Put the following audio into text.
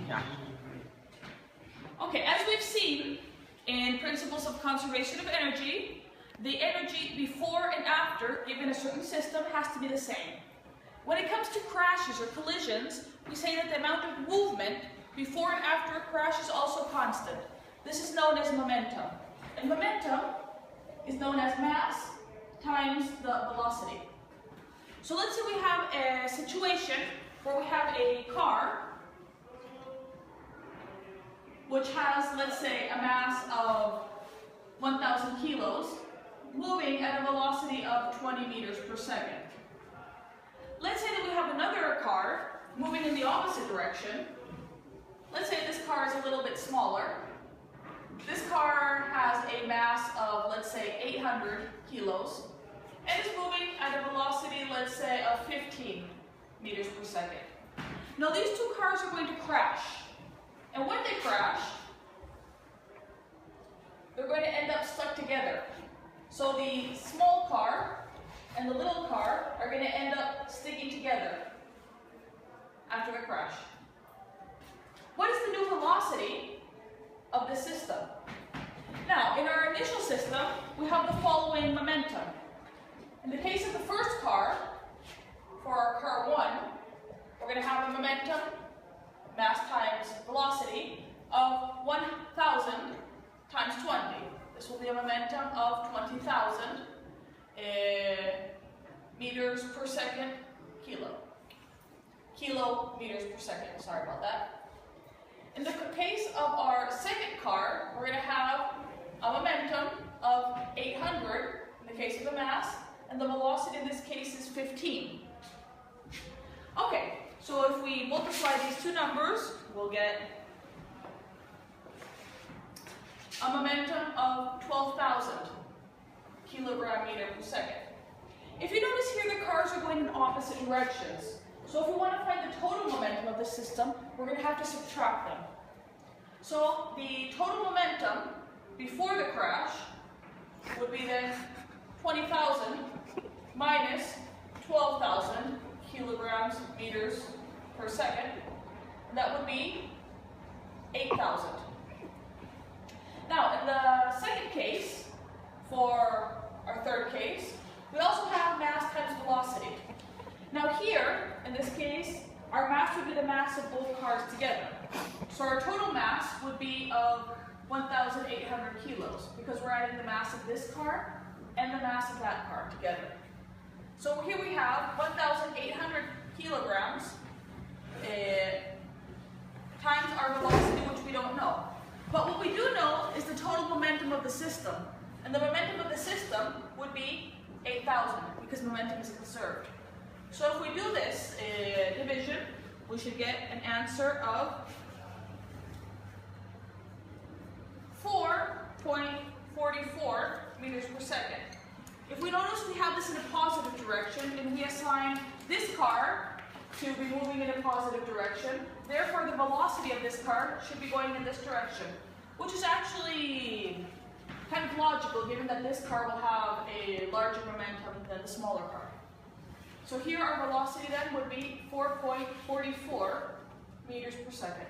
Yeah. Okay, as we've seen in principles of conservation of energy, the energy before and after, given a certain system, has to be the same. When it comes to crashes or collisions, we say that the amount of movement before and after a crash is also constant. This is known as momentum. And momentum is known as mass times the velocity. So let's say we have a situation where we have a car which has, let's say, a mass of 1,000 kilos moving at a velocity of 20 meters per second. Let's say that we have another car moving in the opposite direction. Let's say this car is a little bit smaller. This car has a mass of, let's say, 800 kilos and is moving at a velocity, let's say, of 15 meters per second. Now these two cars are going to crash. And when they crash, they're going to end up stuck together. So the small car and the little car are going to end up sticking together after the crash. What is the new velocity of the system? Now, in our initial system, we have the following momentum. In the case of the first car, for our car 1, we're going to have a momentum, mass times velocity, of 1,000 times 20. This will be a momentum of 20,000 meters per second kilometers per second, sorry about that. In the case of our second car, we're going to have a momentum of 800 in the case of the mass, and the velocity in this case is 15. Okay, so if we multiply these two numbers, we'll get a momentum of 12,000 kilogram meter per second. If you notice here, the cars are going in opposite directions. So if we want to find the total momentum of the system, we're going to have to subtract them. So the total momentum before the crash would be then 20,000 minus 12,000 kilograms meters per second. And that would be 8,000. Now, in the second case, for our third case, we also have mass times velocity. Now here, in this case, our mass would be the mass of both cars together. So our total mass would be of 1,800 kilos, because we're adding the mass of this car and the mass of that car together. So here we have 1,800 kilograms times our velocity, which we don't know. But what we do know is the total momentum of the system. And the momentum of the system would be 8,000, because momentum is conserved. So if we do this division, we should get an answer of 4.44 meters per second. If we notice we have this in a positive direction, and we assign this car to be moving in a positive direction, therefore the velocity of this car should be going in this direction, which is actually kind of logical, given that this car will have a larger momentum than the smaller car. So here our velocity then would be 4.44 meters per second.